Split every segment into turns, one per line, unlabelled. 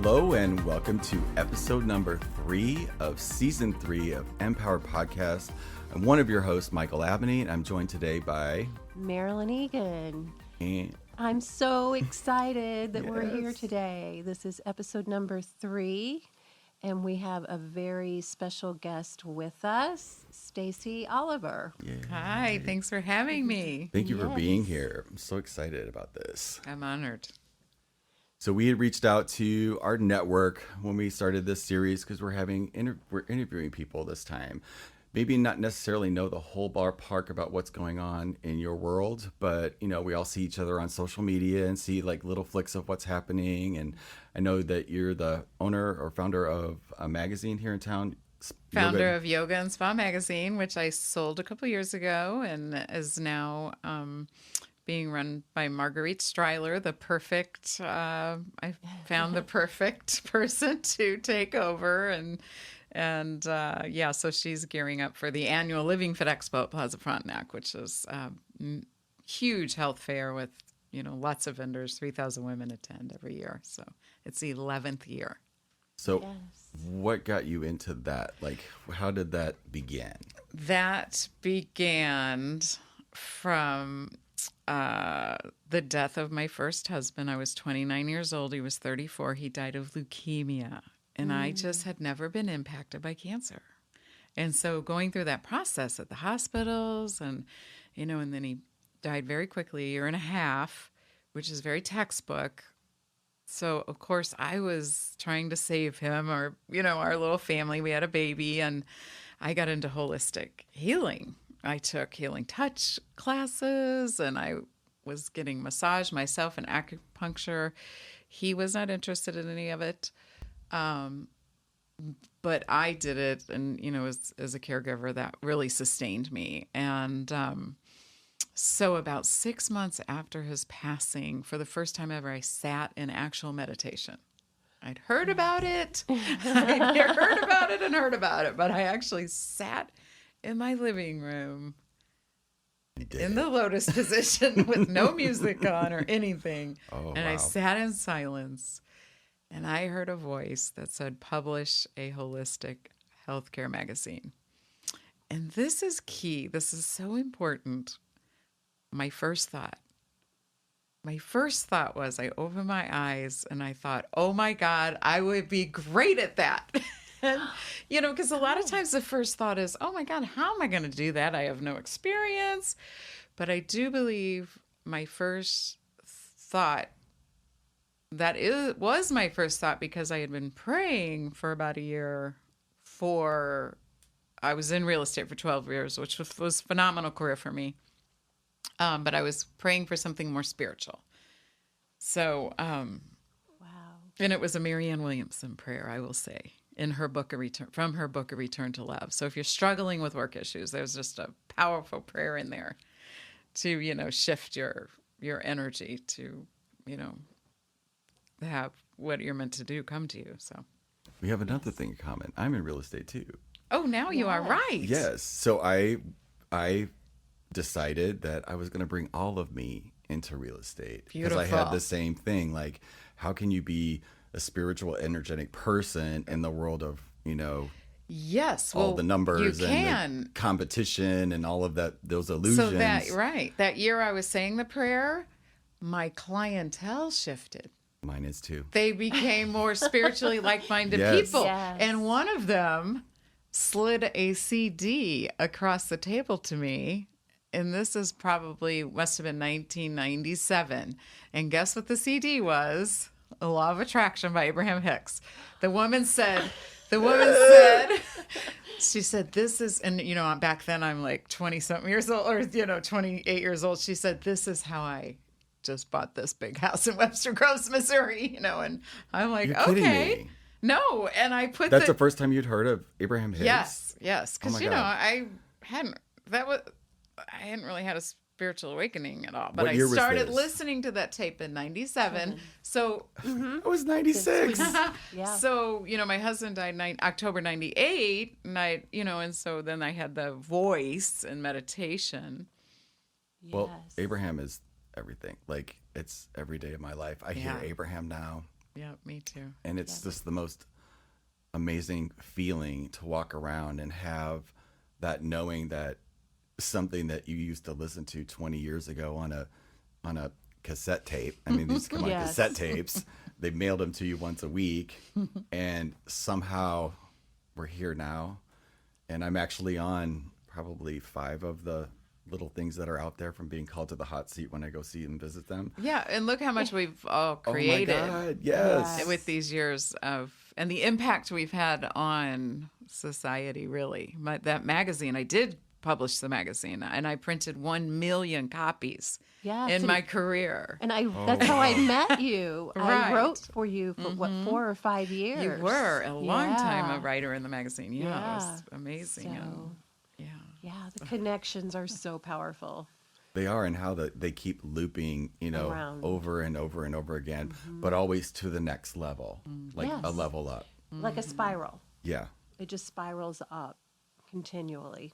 Hello and welcome to episode number 3 of season 3 of Empower Podcast. I'm one of your hosts, Michael Abney, and I'm joined today by
Marilyn Egan.
And
I'm so excited that we're here today. This is episode number 3, and we have a very special guest with us, Stacy Oliver.
Hi, thanks for having me.
Thank you for being here. I'm so excited about this.
I'm honored.
So we had reached out to our network when we started this series because we're interviewing people this time. Maybe not necessarily know the whole ballpark about what's going on in your world, but we all see each other on social media and see like little flicks of what's happening. And I know that you're the owner or founder of a magazine here in town.
Founder of Yoga and Spa Magazine, which I sold a couple years ago and is now being run by Marguerite Streiler, the perfect, I found the perfect person to take over. And so she's gearing up for the annual Living Fit Expo at Plaza Frontenac, which is a huge health fair with, lots of vendors. 3,000 women attend every year. So it's the 11th year.
So what got you into that? Like, how did that begin?
That began from the death of my first husband. I was 29 years old. He was 34. He died of leukemia. And I just had never been impacted by cancer. And so going through that process at the hospitals and then he died very quickly, a year and a half, which is very textbook. So, of course, I was trying to save him or, our little family. We had a baby and I got into holistic healing. I took healing touch classes and I was getting massage myself and acupuncture. He was not interested in any of it. But I did it and, as a caregiver, that really sustained me. And so about 6 months after his passing, for the first time ever, I sat in actual meditation. I'd heard about it. I'd heard about it, but I actually sat in my living room in the lotus position with no music on or anything. I sat in silence. And I heard a voice that said, publish a holistic healthcare magazine. And this is key. This is so important. My first thought was I opened my eyes and I thought, oh my God, I would be great at that. And, because a lot of times the first thought is, oh my God, how am I going to do that? I have no experience. But I do believe my first thought, was my first thought because I had been praying for about a year I was in real estate for 12 years, which was a phenomenal career for me. But I was praying for something more spiritual. So, and it was a Marianne Williamson prayer, I will say, in her book, from her book, A Return to Love. So if you're struggling with work issues, there's just a powerful prayer in there to, shift your energy to, have what you're meant to do come to you. So
We have another thing in common. I'm in real estate too.
Oh, now you are right.
Yes. So I decided that I was going to bring all of me into real estate.
Beautiful.
Because I had the same thing. Like, how can you be a spiritual, energetic person in the world of,
yes,
all the numbers and the competition and all of that, those illusions.
So that year I was saying the prayer, my clientele shifted.
Mine is too.
They became more spiritually like-minded people.
Yes.
And one of them slid a CD across the table to me. And this is must have been 1997. And guess what the CD was? The Law of Attraction by Abraham Hicks. The woman said, she said, this is, and back then I'm like 20-something years old, or 28 years old. She said, this is how I just bought this big house in Webster Groves, Missouri, and I'm like,
You're kidding
okay.
me.
No, and I put
That's the first time you'd heard of Abraham Hicks?
Yes, because
Oh my God.
I hadn't really had a spiritual awakening at all. But
What year was
started
this?
listening to that tape in 97. So
I was 96.
Yeah.
So, my husband died October 98, and and so then I had the voice and meditation.
Well, Abraham is everything. Like, it's every day of my life. I hear Abraham now.
Yeah, me too.
And it's just the most amazing feeling to walk around and have that knowing that something that you used to listen to 20 years ago on a cassette tape. I mean, these come on
Yes.
cassette tapes. They mailed them to you once a week, and somehow we're here now. And I'm actually on probably 5 of the little things that are out there from being called to the hot seat when I go see and visit them.
Yeah, and look how much we've all created
Oh my God, yes.
with these years of, and the impact we've had on society, really. That magazine, I did publish the magazine, and I printed 1 million copies
Yes,
in
and-
my career.
And that's how I met you.
Right.
I wrote for you for 4 or 5 years.
You were a long time a
Yeah.
writer in the magazine. Yeah, it was
Yeah.
amazing.
So,
Yeah.
yeah, the connections are so powerful.
They are, and how they keep looping,
Around.
over and over and over again, but always to the next level, like a
Yes.
level up.
Like a spiral.
Yeah.
It just spirals up continually.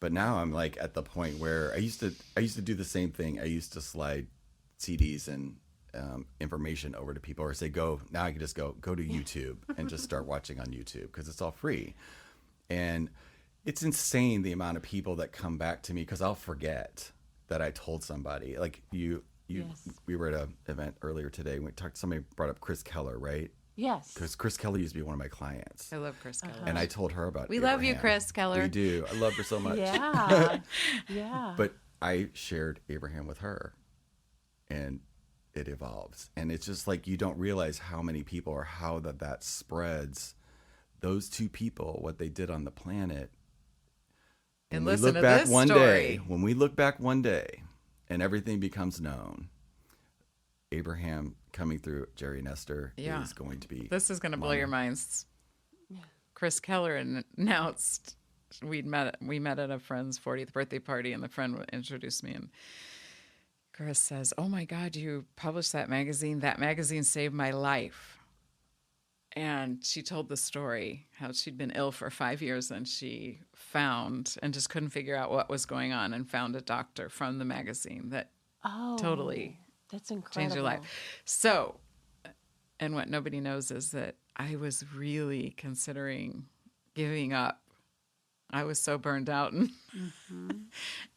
But now I'm like at the point where I used to do the same thing. I used to slide CDs and information over to people, or say now I can just go to YouTube and just start watching on YouTube because it's all free. And it's insane the amount of people that come back to me because I'll forget that I told somebody. Like you
Yes.
we were at an event earlier today and somebody brought up Chris Keller, right?
Yes.
Because Chris Keller used to be one of my clients.
I love Chris Keller.
And I told her about
We love you,
Abraham.
Chris Keller.
We do. I love her so much.
Yeah. Yeah.
But I shared Abraham with her, and it evolves. And it's just like you don't realize how many people or how that spreads. Those 2 people, what they did on the planet.
And
When we
listen
look
to
back
this
one
story.
day, when we look back one day, and everything becomes known, Abraham coming through Jerry Nestor
Yeah.
is going to be.
This is going to blow your minds. Chris Keller announced we met at a friend's 40th birthday party, and the friend introduced me, and Chris says, "Oh my God, you published that magazine. That magazine saved my life." And she told the story how she'd been ill for 5 years, and she found and just couldn't figure out what was going on, and found a doctor from the magazine that totally
that's incredible.
change your life. So, and what nobody knows is that I was really considering giving up. I was so burned out.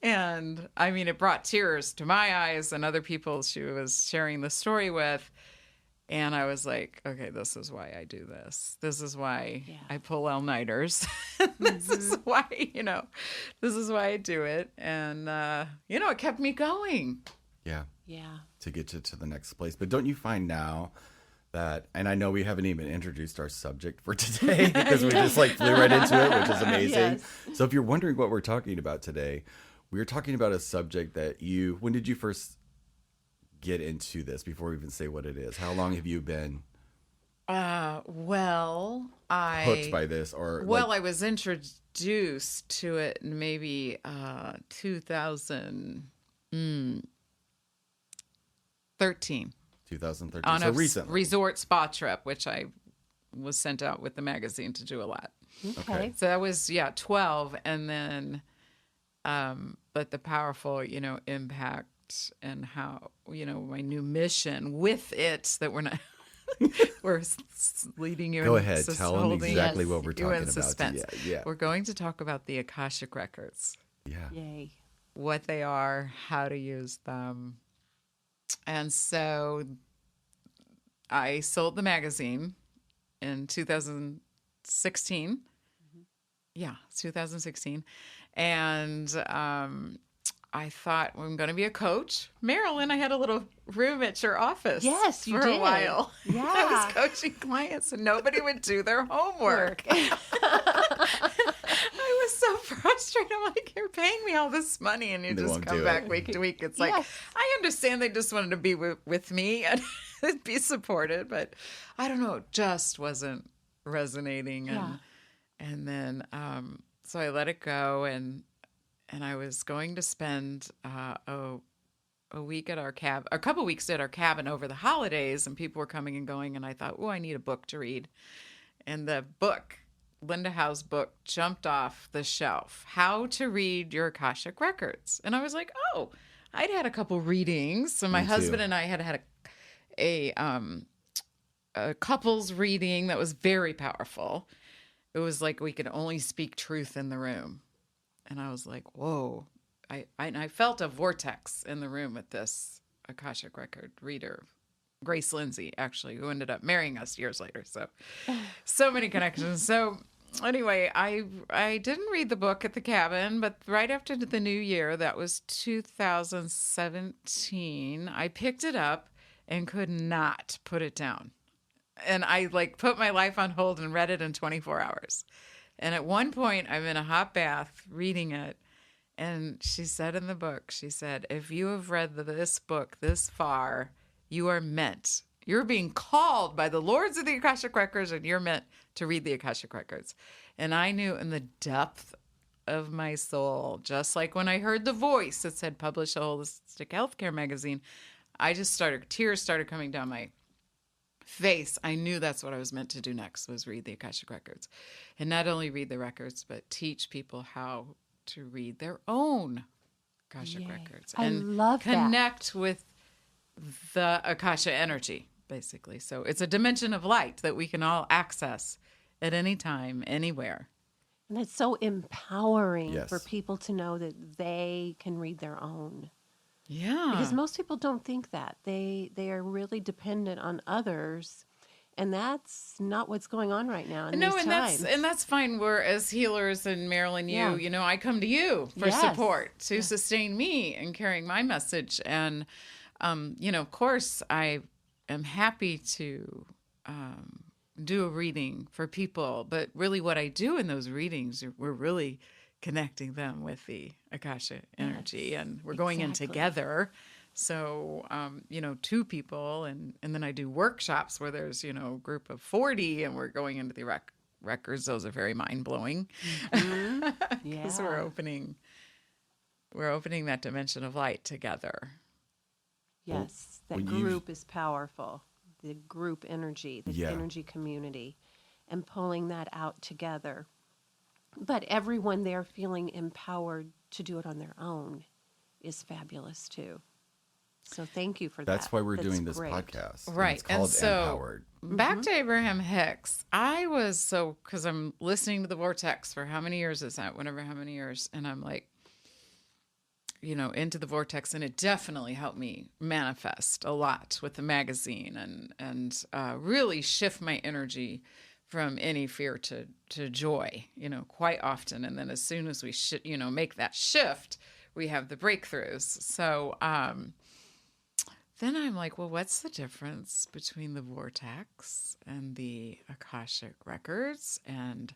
And I mean, it brought tears to my eyes and other people she was sharing the story with. And I was like, okay, this is why I do this. This is why I pull all-nighters. This is why, this is why I do it. And, it kept me going.
Yeah.
Yeah.
To get you to the next place. But don't you find now that, and I know we haven't even introduced our subject for today because we just flew right into it, which is amazing.
Yes.
So if you're wondering what we're talking about today, we're talking about a subject that when did you first get into this, before we even say what it is? How long have you been
Well,
hooked by this? Or
I was introduced to it in maybe 2013
2013.
on
So
a
recently.
resort spa trip, which I was sent out with the magazine to do a lot.
Okay.
So that was 12, and then but the powerful impact and how my new mission with it that we're not we're leading you
Go
in
ahead. Tell them
holding
exactly
Yes.
what we're
you in
talking about.
suspense.
Yeah.
We're going to talk about the Akashic Records,
Yeah.
Yay.
what they are, how to use them. And so I sold the magazine in 2016. Yeah, 2016. And I thought, I'm going to be a coach. Marilyn, I had a little room at your office
Yes, you
for
did.
a while.
Yeah.
I was coaching clients and nobody would do their homework. I was so frustrated. I'm like, you're paying me all this money and you
They
just
won't
come
do
back
it.
week to week. It's like,
Yes.
I understand they just wanted to be with me and be supported, but I don't know, it just wasn't resonating. And then, so I let it go, and I was going to spend a week at a couple weeks at our cabin over the holidays, and people were coming and going, and I thought, oh, I need a book to read. And the book, Linda Howe's book, jumped off the shelf, How to Read Your Akashic Records. And I was like, oh, I'd had a couple readings. So my
Me too.
husband and I had a a couple's reading that was very powerful. It was like we could only speak truth in the room. And I was like, whoa. I felt a vortex in the room with this Akashic record reader, Grace Lindsay, actually, who ended up marrying us years later. So many connections. So anyway, I didn't read the book at the cabin, but right after the new year, that was 2017, I picked it up and could not put it down. And I like put my life on hold and read it in 24 hours. And at one point, I'm in a hot bath reading it. And she said in the book, she said, if you have read this book this far, you are meant. You're being called by the Lords of the Akashic Records, and you're meant to read the Akashic Records. And I knew in the depth of my soul, just like when I heard the voice that said, publish a holistic healthcare magazine, tears started coming down my face. I knew that's what I was meant to do next, was read the Akashic Records. And not only read the records, but teach people how to read their own Akashic records.
I
and
love that.
connect with the Akasha energy, basically. So it's a dimension of light that we can all access at any time, anywhere.
And it's so empowering
Yes.
for people to know that they can read their own.
Yeah.
Because most people don't think that. They are really dependent on others, and that's not what's going on right now in
No,
these
and
times.
that's fine. We're as healers, and Marilyn, I come to you for
Yes.
support to sustain me in carrying my message. And of course, I am happy to do a reading for people. But really, what I do in those readings, we're really connecting them with the Akasha energy, and we're going in together. So, two people, and then I do workshops where there's, a group of 40, and we're going into the records. Those are very mind-blowing. Because we're opening that dimension of light together.
Yes, that
when
group is powerful. The group energy, the
Yeah.
energy community, and pulling that out together. But everyone there feeling empowered to do it on their own is fabulous too. So thank you for that.
That's why we're doing this
great.
podcast. And
Right.
It's called
so
Empowered.
back to Abraham Hicks, I was because I'm listening to the Vortex for how many years is that? How many years. And I'm like, into the Vortex. And it definitely helped me manifest a lot with the magazine and really shift my energy from any fear to joy, quite often. And then as soon as we make that shift, we have the breakthroughs. So, then I'm like, well, what's the difference between the Vortex and the Akashic Records and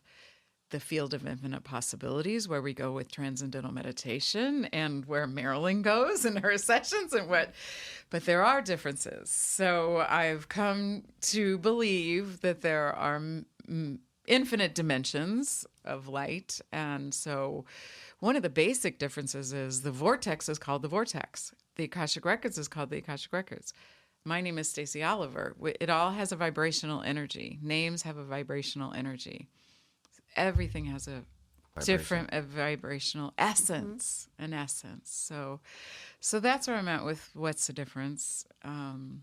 the field of infinite possibilities, where we go with transcendental meditation, and where Marilyn goes in her sessions but there are differences. So I've come to believe that there are infinite dimensions of light. And so one of the basic differences is the Vortex is called the Vortex. The Akashic Records is called the Akashic Records. My name is Stacy Oliver. It all has a vibrational energy. Names have a vibrational energy. Everything has a different vibrational essence, an essence. So that's where I'm at with what's the difference. And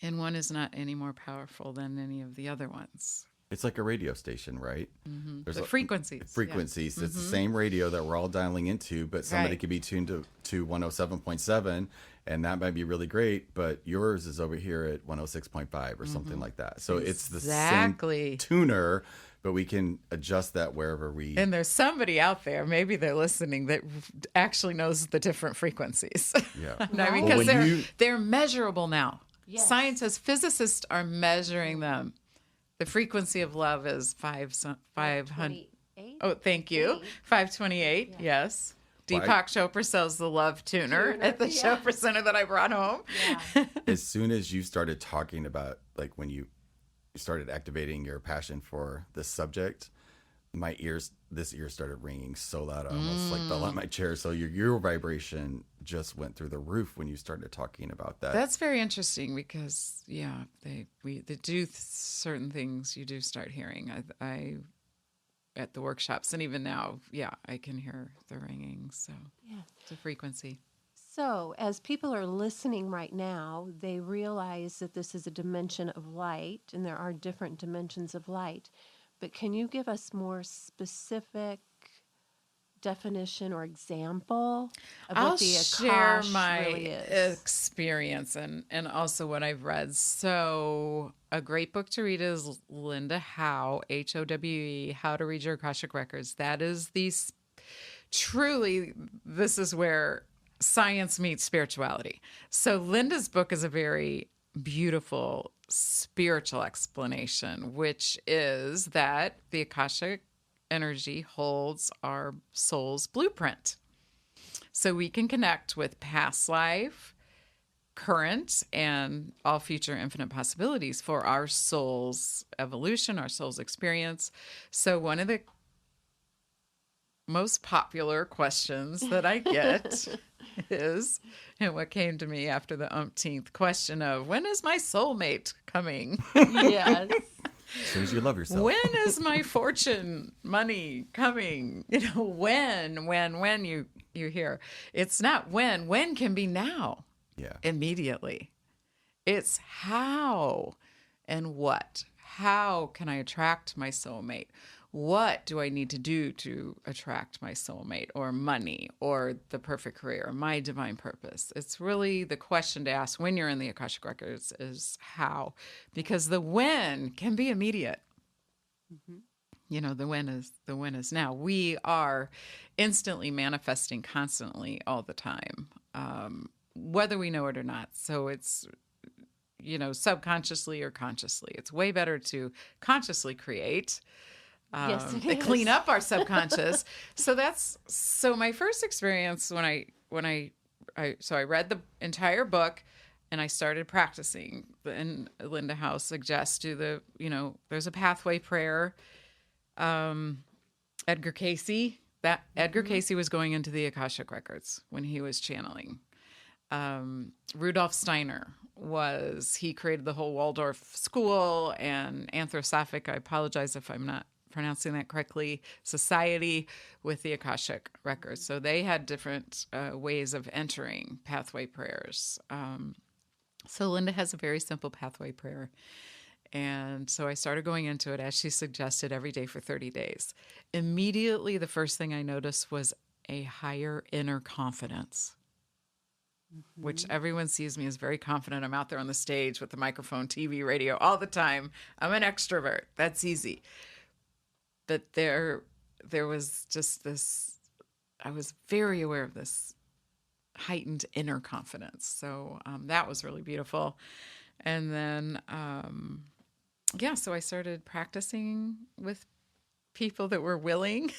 one is not any more powerful than any of the other ones.
It's like a radio station, right?
Mm-hmm.
There's
The frequencies.
frequencies.
Yeah.
It's the same radio that we're all dialing into, but somebody
Right.
could be tuned to 107.7, and that might be really great, but yours is over here at 106.5 or something like that. So it's the
Exactly.
same tuner, but we can adjust that wherever we...
And there's somebody out there, maybe they're listening, that actually knows the different frequencies.
Yeah.
No,
Right.
because
Well,
they're measurable now.
Yes.
Scientists, physicists are measuring them. The frequency of love is 500.
28?
Oh, thank you. 528. Yes.
Well,
Deepak Chopra sells the love tuner at the Chopra Center that I brought home.
Yeah.
As soon as you started talking about, like, when you started activating your passion for this subject, this ear started ringing so loud, I almost like fell out my chair. So your vibration just went through the roof when you started talking about that.
That's very interesting because, they do certain things you do start hearing. I at the workshops, and even now, I can hear the ringing. So
Yeah.
it's a frequency.
So, as people are listening right now, they realize that this is a dimension of light, and there are different dimensions of light. But can you give us more specific definition or example of
I'll
what the
share
Akash
my
really is?
experience and also what I've read. So, a great book to read is Linda Howe, Howe, How to Read Your Akashic Records. That is truly, this is where science meets spirituality. So, Linda's book is a very beautiful spiritual explanation, which is that the Akashic energy holds our soul's blueprint. So we can connect with past life, current, and all future infinite possibilities for our soul's evolution, our soul's experience. So one of the most popular questions that I get is, and what came to me after the umpteenth question of, when is my soulmate coming?
Yes.
As soon as you love yourself.
When is my fortune, money coming? When you hear. It's not when can be now.
Yeah.
Immediately. It's how and what. How can I attract my soulmate? What do I need to do to attract my soulmate or money or the perfect career, or my divine purpose? It's really the question to ask when you're in the Akashic Records is how, because the when can be immediate. Mm-hmm. The when is now. We are instantly manifesting constantly all the time, whether we know it or not. So it's, subconsciously or consciously. It's way better to consciously create.
Yes, it is.
Clean up our subconscious. So my first experience when I read the entire book and I started practicing, and Linda Howe suggests there's a pathway prayer. Edgar Casey was going into the Akashic Records when he was channeling. Rudolf Steiner he created the whole Waldorf school and Anthroposophic, I apologize if I'm not pronouncing that correctly, society with the Akashic Records. So they had different ways of entering pathway prayers. So Linda has a very simple pathway prayer. And so I started going into it as she suggested every day for 30 days. Immediately, the first thing I noticed was a higher inner confidence, which everyone sees me as very confident. I'm out there on the stage with the microphone, TV, radio all the time. I'm an extrovert. That's easy. But there was just this, I was very aware of this heightened inner confidence. So that was really beautiful. And then, so I started practicing with people that were willing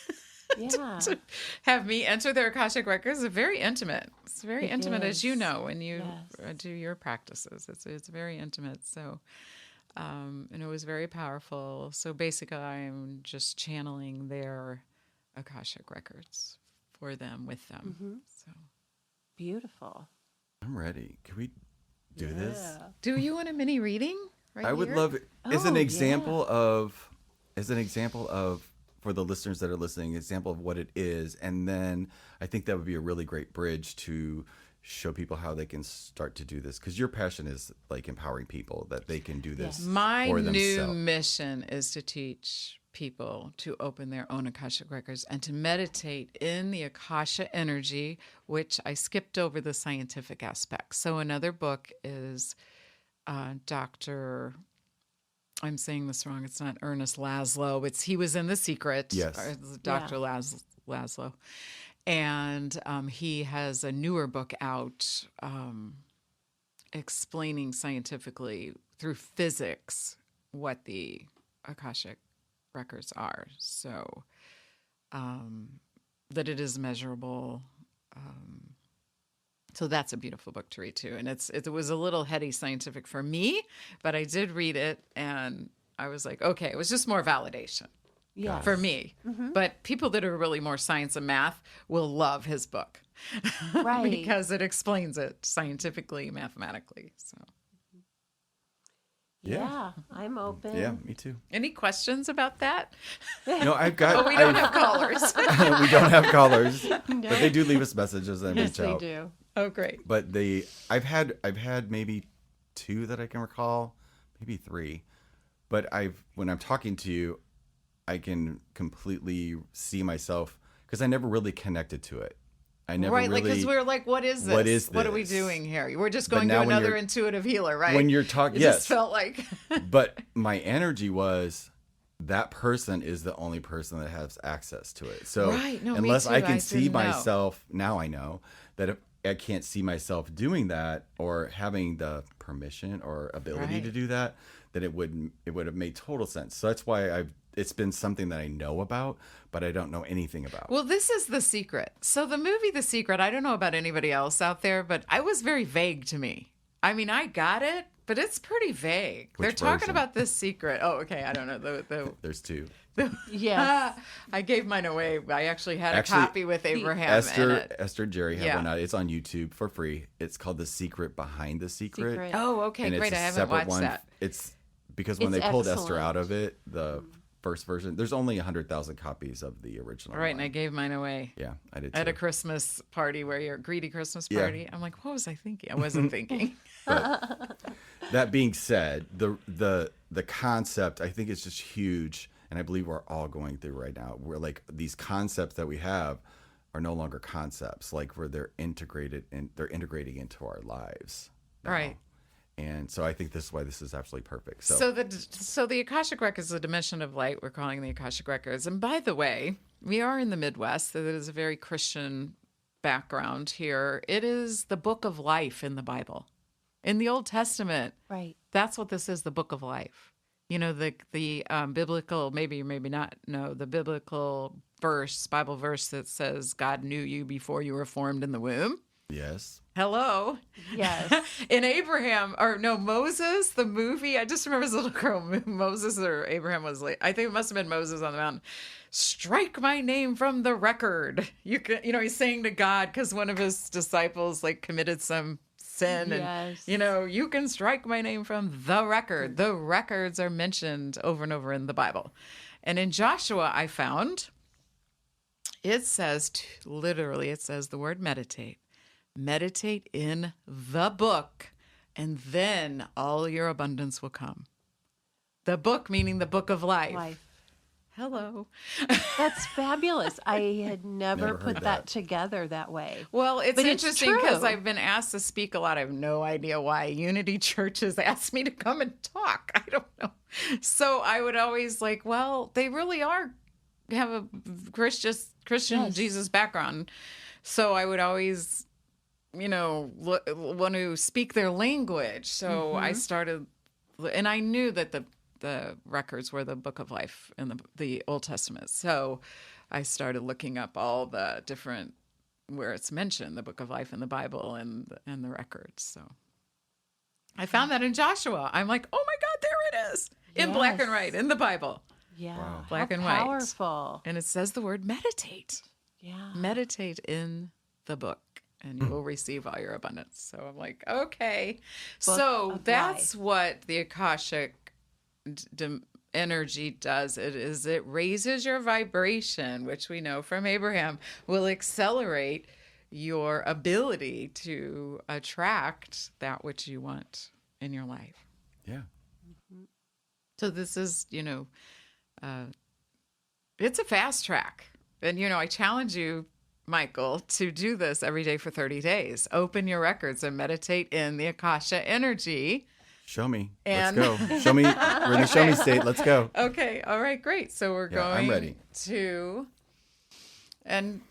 to have me enter their Akashic Records. It's very intimate. It's very intimate, as you know, when you do your practices. It's very intimate. So, and it was very powerful. So basically, I'm just channeling their Akashic Records for them, with them. Mm-hmm. So
beautiful.
I'm ready. Can we do this?
Do you want a mini reading?
I would love it as an example of for the listeners that are listening, example of what it is, and then I think that would be a really great bridge to show people how they can start to do this, because your passion is like empowering people that they can do this.
My
for
new
themselves.
mission is to teach people to open their own Akashic Records and to meditate in the Akasha energy, which I skipped over the scientific aspect. So another book is Dr. I'm saying this wrong. It's not Ernest Laszlo. He was in The Secret.
Yes.
Dr. Laszlo. And he has a newer book out explaining scientifically through physics what the Akashic Records are. So that it is measurable. So that's a beautiful book to read too. And it was a little heady scientific for me, but I did read it and I was like, okay, it was just more validation for me. Mm-hmm. But people that are really more science and math will love his book.
Right.
Because it explains it scientifically, mathematically. So
Yeah, I'm open.
Yeah, me too.
Any questions about that?
No, I've got.
We don't have callers.
We don't have callers, but they do leave us messages and
Yes,
reach
they
out.
do.
Oh, great.
But I've had maybe 2 that I can recall, maybe 3. But when I'm talking to you, I can completely see myself because I never really connected to it. I never
Right,
really.
because we're like, what is this?
What is
What are we
this?
doing here? We're just
But
going to
now when
another
you're-
intuitive healer, right?
When you're talking,
It
yes.
just felt like
But my energy was that person is the only person that has access to it. So
Right, no, me
unless
too,
I can
I
see
didn't know.
myself, now I know that if I can't see myself doing that or having the permission or ability
Right.
to do that, that it would have made total sense. So that's why it's been something that I know about, but I don't know anything about.
Well, this is The Secret. So the movie The Secret, I don't know about anybody else out there, but I was very vague to me. I mean, I got it, but it's pretty vague.
Which
They're talking
version?
about this secret. Oh, okay. I don't know.
There's 2.
Yes.
I gave mine away. I actually had
Actually,
a copy with Abraham in it.
Esther and Jerry have
Yeah.
one out. It's on YouTube for free. It's called The Secret Behind the Secret.
Secret.
Oh, okay.
And
Great.
it's
I
a
haven't
separate
watched
one.
that.
It's because when
It's
they pulled Esther
excellent.
out of it, the first version, there's only 100,000 copies of the original.
Right. And
one.
I gave mine away.
Yeah, I did
At
too.
a Christmas party where you're greedy Christmas
Yeah.
party. I'm like, what was I thinking? I wasn't thinking.
That being said, the concept I think is just huge, and I believe we're all going through right now. We're like these concepts that we have are no longer concepts, like where they're integrated and they're integrating into our lives. now.
Right.
And so I think this is why this is absolutely perfect.
So the Akashic Records is a dimension of light. We're calling the Akashic Records. And by the way, we are in the Midwest. So that is a very Christian background here. It is the book of life in the Bible. In the Old Testament,
Right.
that's what this is, the book of life. You know, the biblical, maybe you maybe not know, the biblical Bible verse that says God knew you before you were formed in the womb.
yes.
Hello.
Yes.
In Moses, the movie, I just remember as a little girl, Moses or Abraham was like, I think it must have been Moses on the mountain. Strike my name from the record. He's saying to God, because one of his disciples like committed some sin
Yes.
and, you can strike my name from the record. The records are mentioned over and over in the Bible. And in Joshua, I found it says, literally, it says the word meditate. Meditate in the book, and then all your abundance will come. The book, meaning the book of life.
Life.
Hello.
That's fabulous. I had never
Never
put
heard
that
that.
together that way.
Well, it's
But it's
interesting because
true.
I've been asked to speak a lot. I have no idea why. Unity Church has asked me to come and talk. I don't know. So I would always like, well, they really have a Christian
Yes.
Jesus background. So I would always, want to speak their language. So I started, and I knew that the records were the book of life in the Old Testament. So I started looking up all the different where it's mentioned, the book of life in the Bible and the records. So I found that in Joshua. I'm like, oh my God, there it is in black and
Yes.
white in the Bible.
Yeah.
Wow.
Black
How
and white.
Powerful.
And it says the word meditate.
Yeah.
Meditate in the book and you will receive all your abundance. So I'm like, okay.
Book
So
of
that's what the Akashic energy does. It raises your vibration, which we know from Abraham will accelerate your ability to attract that which you want in your life.
Yeah.
So this is, it's a fast track. And, I challenge you, Michael, to do this every day for 30 days. Open your records and meditate in the Akasha energy.
Show me.
And-
Let's go. Show me. We're in the show me state. Let's go.
Okay. All right. Great. So we're
Yeah,
going
I'm ready.
to, and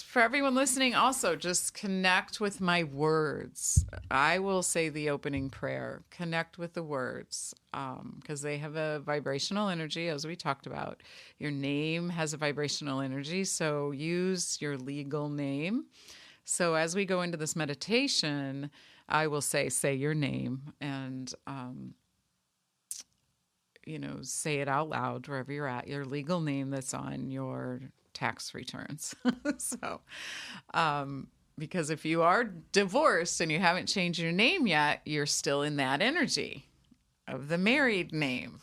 for everyone listening, also just connect with my words. I will say the opening prayer. Connect with the words because they have a vibrational energy, as we talked about. Your name has a vibrational energy, so use your legal name. So as we go into this meditation, I will say your name and say it out loud wherever you're at, your legal name that's on your tax returns. So, because if you are divorced and you haven't changed your name yet, you're still in that energy. of the married name.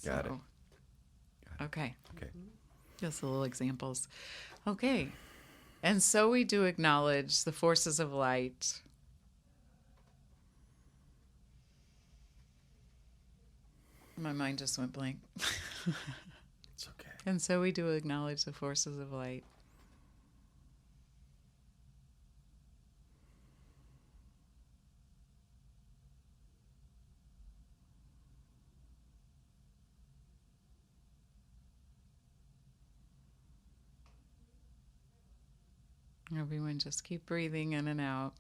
Got it.
Okay.
Okay.
Just little examples. Okay. And so we do acknowledge the forces of light. My mind just went blank.
It's okay.
And so we do acknowledge the forces of light. Everyone just keep breathing in and out.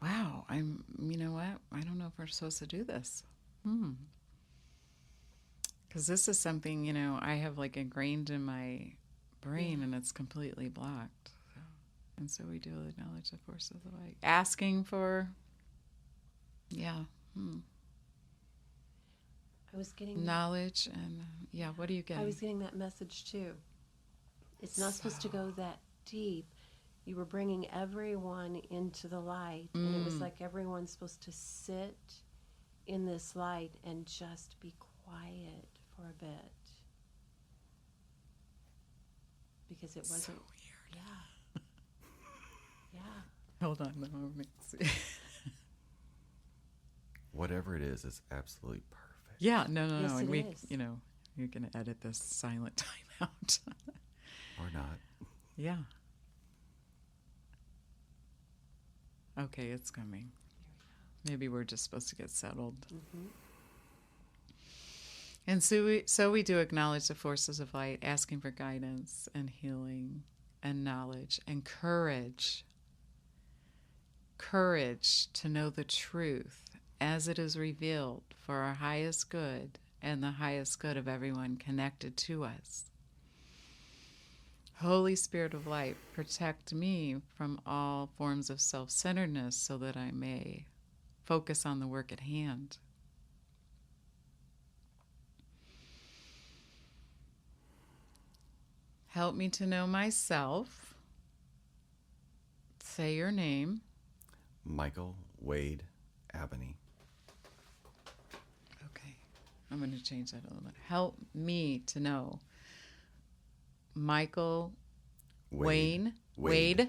Wow, you know what? I don't know if we're supposed to do this. Because this is something, I have like ingrained in my brain and it's completely blocked. So, and so we do acknowledge the forces of light. Asking for,
I was getting
knowledge and, what are you getting?
I was getting that message too. It's not supposed to go that deep. You were bringing everyone into the light, and it was like everyone's supposed to sit in this light and just be quiet for a bit. Because it wasn't
so weird.
Yeah.
Hold on, let me see.
Whatever it is absolutely perfect.
Yeah, no.
Yes,
And
it
we,
is.
you're going to edit this silent time out.
Or not.
Yeah. Okay, it's coming. Maybe we're just supposed to get settled.
Mm-hmm.
And so we do acknowledge the forces of light, asking for guidance and healing and knowledge and courage. Courage to know the truth as it is revealed for our highest good and the highest good of everyone connected to us. Holy Spirit of light, protect me from all forms of self-centeredness so that I may focus on the work at hand. Help me to know myself. Say your name.
Michael Wade Abney.
Okay, I'm going to change that a little bit. Help me to know Michael Wade.
Wade.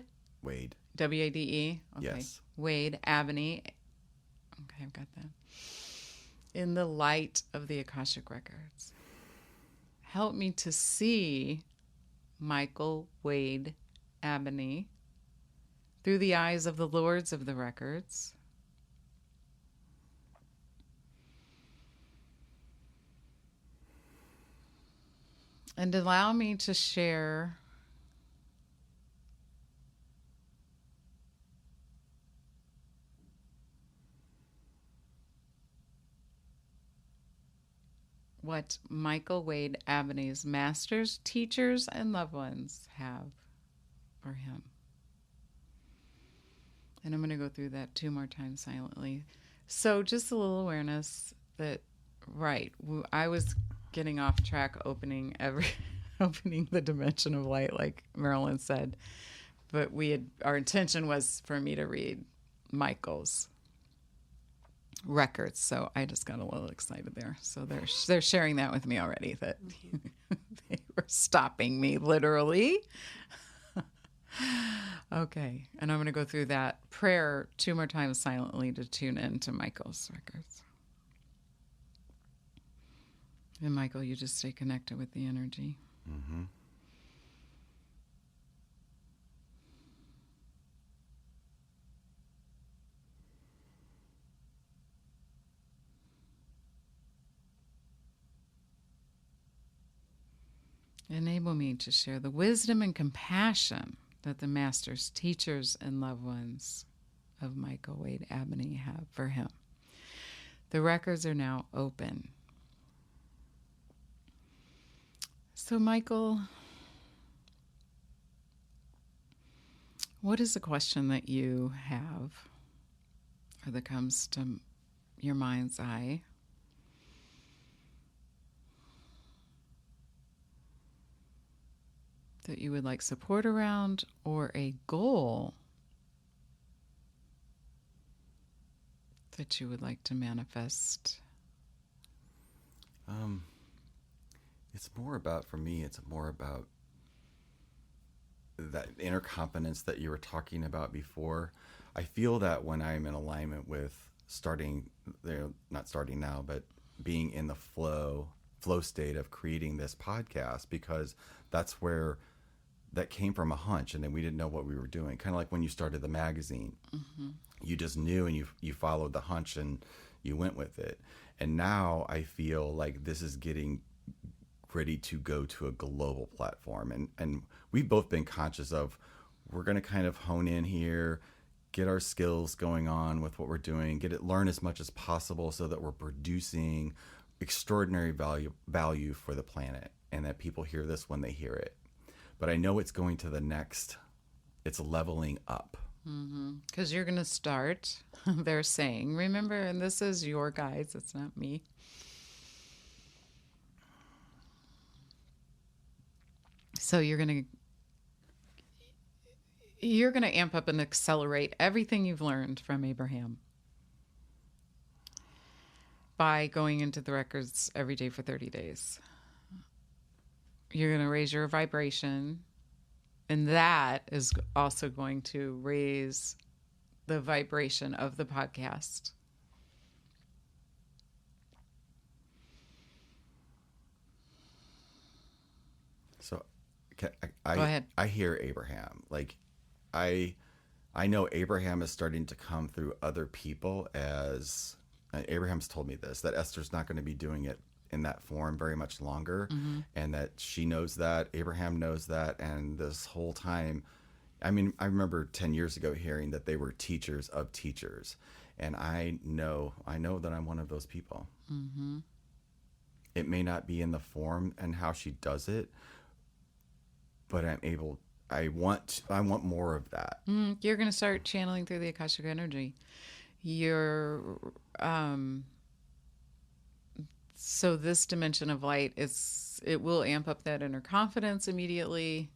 W-A-D-E. Okay.
Yes.
Wade Abney. Okay, I've got that. In the light of the Akashic Records. Help me to see Michael Wade Abney through the eyes of the Lords of the Records. And allow me to share what Michael Wade Abney's masters, teachers, and loved ones have for him. And I'm going to go through that 2 more times silently. So just a little awareness that, right, I was getting off track opening the dimension of light, like Marilyn said. But our intention was for me to read Michael's records, so I just got a little excited there. So they're sharing that with me already, that they were stopping me literally. Okay, and I'm going to go through that prayer 2 more times silently to tune in to Michael's records. And Michael, you just stay connected with the energy.
Mm-hmm.
Enable me to share the wisdom and compassion that the masters, teachers, and loved ones of Michael Wade Abney have for him. The records are now open. So, Michael, what is the question that you have or that comes to your mind's eye? That you would like support around, or a goal that you would like to manifest?
It's more about, for me, it's more about that inner confidence that you were talking about before. I feel that when I'm in alignment with not starting now, but being in the flow state of creating this podcast, because that's where that came from, a hunch, and then we didn't know what we were doing. Kind of like when you started the magazine, you just knew, and you followed the hunch and you went with it. And now I feel like this is getting ready to go to a global platform, and we've both been conscious of, we're going to kind of hone in here, get our skills going on with what we're doing, learn as much as possible so that we're producing extraordinary value for the planet, and that people hear this when they hear it. But I know it's going to the next, it's leveling up.
Because you're going to start, they're saying, remember, and this is your guides, it's not me. So you're going to amp up and accelerate everything you've learned from Abraham by going into the records every day for 30 days. You're going to raise your vibration, and that is also going to raise the vibration of the podcast.
So
Go ahead.
I hear Abraham. Like, I know Abraham is starting to come through other people, as Abraham's told me this, that Esther's not going to be doing it in that form very much longer, and that she knows that, Abraham knows that. And this whole time, I mean, I remember 10 years ago hearing that they were teachers of teachers, and I know that I'm one of those people. It may not be in the form and how she does it, but I want more of that.
You're going to start channeling through the Akashic energy. So this dimension of light, it will amp up that inner confidence immediately.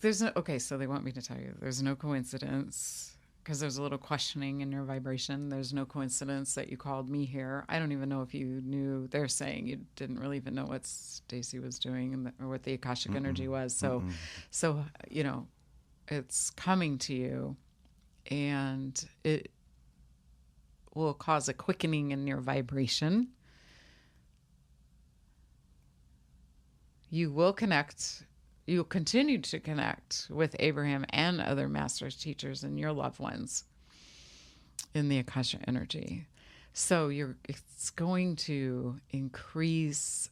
So they want me to tell you, there's no coincidence, because there's a little questioning in your vibration. There's no coincidence that you called me here. I don't even know if you knew. They're saying you didn't really even know what Stacy was doing or what the Akashic energy was. So it's coming to you, and it will cause a quickening in your vibration. You will connect. You'll continue to connect with Abraham and other masters, teachers, and your loved ones in the Akasha energy. So it's going to increase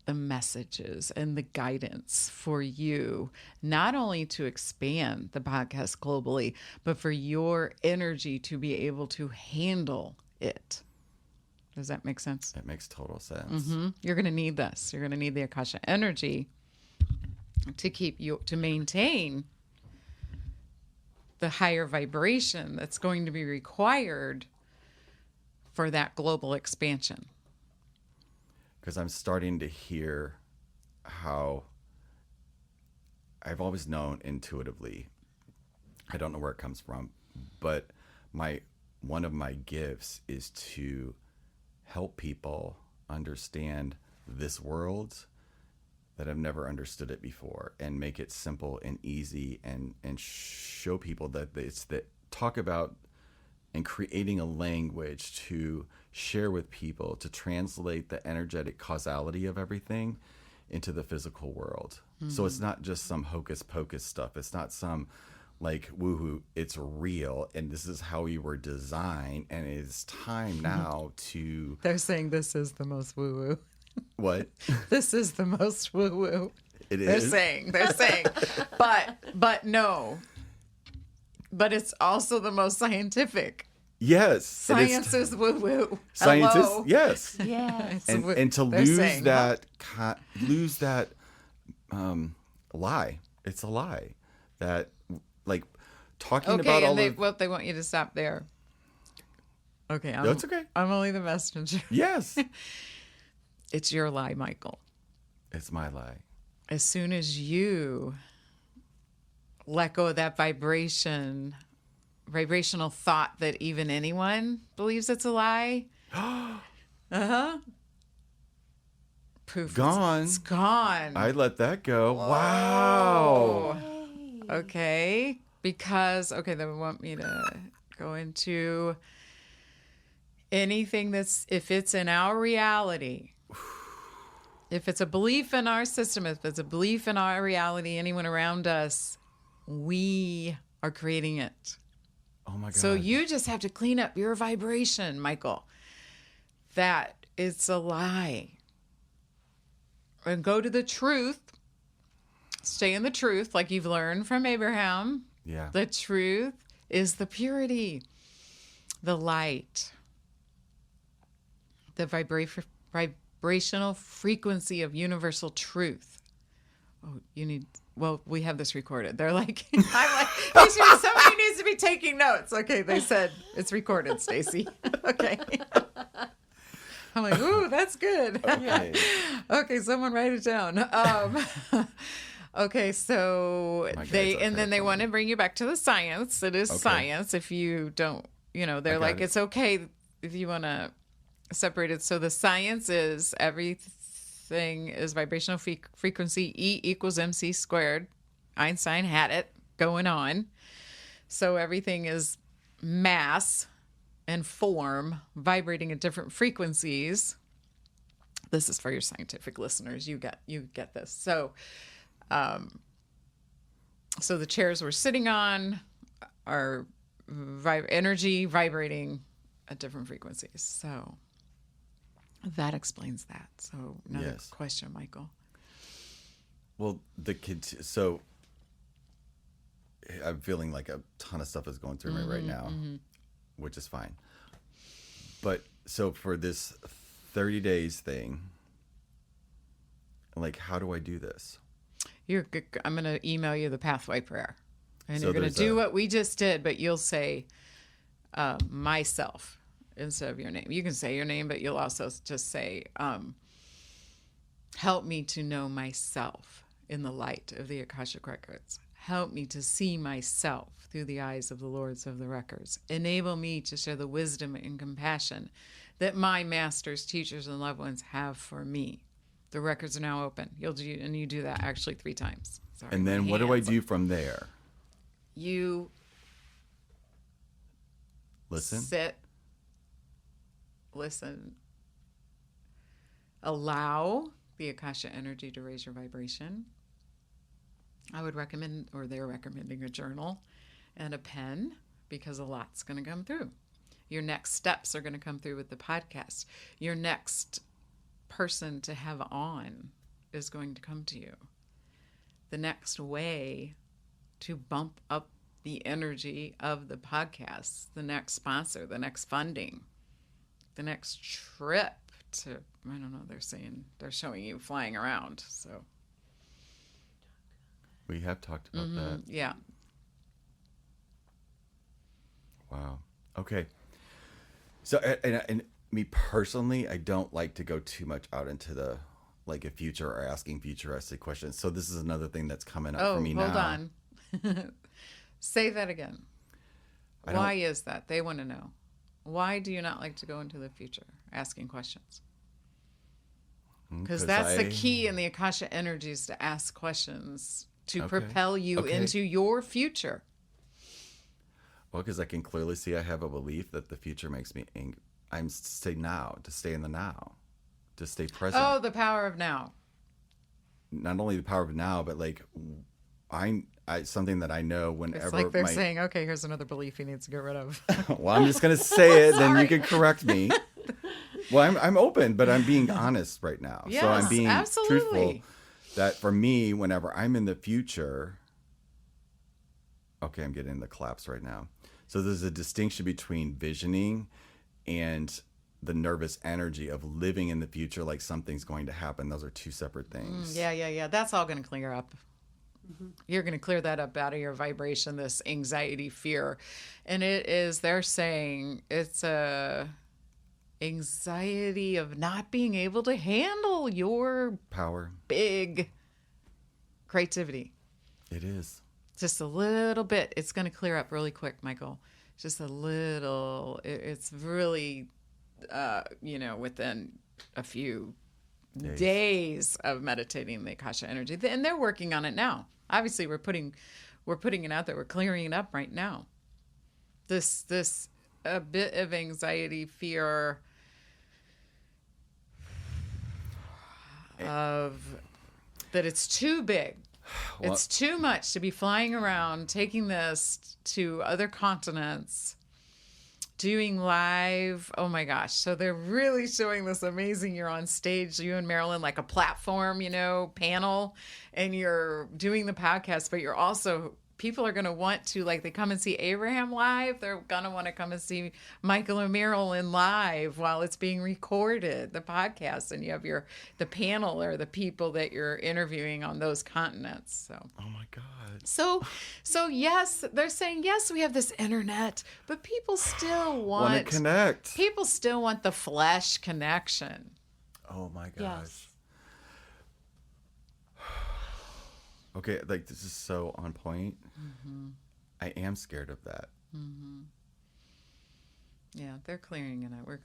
the messages and the guidance for you, not only to expand the podcast globally, but for your energy to be able to handle it. Does that make sense?
It makes total sense.
You're going to need this. You're going to need the Akasha energy to maintain the higher vibration that's going to be required for that global expansion.
Because I'm starting to hear how I've always known intuitively. I don't know where it comes from, but one of my gifts is to help people understand this world that have never understood it before, and make it simple and easy, and show people that it's that talk about, and creating a language to share with people, to translate the energetic causality of everything into the physical world. So it's not just some hocus pocus stuff. It's not some like woohoo. It's real, and this is how we were designed, and it's time now to.
They're saying this is the most woo-woo.
What?
This is the most woo-woo.
It
They're
is.
saying. But no. But it's also the most scientific.
Yes. and it's-
Science is woo-woo.
Scientists,
Hello.
yes.
Yes.
And to
They're
lose
saying,
that lie. It's a lie that like talking about
Okay,
all
and
of
they want you to stop there. Okay,
No, it's okay.
I'm only the messenger.
Yes.
It's your lie, Michael.
It's my lie.
As soon as you let go of that vibrational thought that even anyone believes it's a lie, poof,
Gone.
It's gone.
I let that go. Wow.
Okay, because they want me to go into anything that's, if it's in our reality, if it's a belief in our system, if it's a belief in our reality, anyone around us, we are creating it.
Oh my God.
So you just have to clean up your vibration, Michael. That it's a lie. And go to the truth. Stay in the truth, like you've learned from Abraham.
Yeah.
The truth is the purity, the light, the vibrational frequency of universal truth. Oh, we have this recorded. They're like, I'm like, somebody needs to be taking notes. Okay, they said it's recorded, Stacy. Okay. I'm like, ooh, that's good.
Okay.
Okay, someone write it down. Okay, so
My guides
they
are
and then
kinda
they
funny.
want to bring you back to the science. It is
Okay.
science. If you don't, they're
got
like,
it.
it's okay if you want to separate it. So the science is everything is vibrational frequency. E equals mc squared. Einstein had it going on. So everything is mass and form vibrating at different frequencies. This is for your scientific listeners. You get this. So so the chairs we're sitting on are energy vibrating at different frequencies. So that explains that. So another
Yes.
question, Michael.
Well, the kids. So I'm feeling like a ton of stuff is going through me right now, which is fine. But so for this 30 days thing, like, how do I do this?
I'm going to email you the pathway prayer. And
So
you're going to
there's
do
a-
what we just did, but you'll say myself instead of your name. You can say your name, but you'll also just say, help me to know myself in the light of the Akashic Records. Help me to see myself through the eyes of the Lords of the Records. Enable me to share the wisdom and compassion that my masters, teachers, and loved ones have for me. The records are now open. You do that actually 3 times. Sorry,
And then
my
what do I
hands.
do from there?
You
Listen.
sit, listen, allow the Akasha energy to raise your vibration. I would recommend, or they're recommending, a journal and a pen because a lot's going to come through. Your next steps are going to come through with the podcast. Your next person to have on is going to come to you. The next way to bump up the energy of the podcast, the next sponsor, the next funding, the next trip to, I don't know, they're showing you flying around. So,
We have talked about that.
yeah.
Wow. Okay. So, and me personally, I don't like to go too much out into the like a future or asking futuristic questions. So this is another thing that's coming up for me now.
Hold on. Say that again.
I don't-
Why is that? They want to know. Why do you not like to go into the future asking questions? Because that's the key in the Akasha energies, to ask questions to
Okay.
propel you
Okay.
into your future.
Well, because I can clearly see I have a belief that the future makes me angry. I'm to stay now, to stay in the now, to stay present.
Oh, the power of now.
Not only the power of now, but like I something that I know whenever
It's like they're
my,
saying, okay, here's another belief he needs to get rid of.
well, I'm just gonna say it, then you can correct me. Well, I'm open, but I'm being honest right now. So I'm
Yes,
being
absolutely.
truthful that for me, whenever I'm in the future, okay, I'm getting the collapse right now. So there's a distinction between visioning and the nervous energy of living in the future like something's going to happen. Those are two separate things.
Yeah. That's all going to clear up. You're going to clear that up out of your vibration, this anxiety, fear. And it is, they're saying it's a anxiety of not being able to handle your
Power.
big creativity.
It is.
Just a little bit. It's going to clear up really quick, Michael. Just a little. It's really, within a few days of meditating the Akasha energy. And they're working on it now. Obviously, we're putting it out there. We're clearing it up right now. This a bit of anxiety, fear of that it's too big.
Well,
It's too much to be flying around, taking this to other continents, doing live. Oh my gosh. So they're really showing this amazing. You're on stage, you and Marilyn, like a platform, panel, and you're doing the podcast, but you're also, people are going to want to, like, they come and see Abraham live. They're going to want to come and see Michael and Marilyn live while it's being recorded, the podcast. And you have the panel or the people that you're interviewing on those continents. So,
oh my God.
So yes, they're saying, yes, we have this internet, but people still
Want to connect.
People still want the flesh connection.
Oh my gosh.
Yes.
Okay, like this is so on point. I am scared of that.
Yeah, they're clearing it out. We're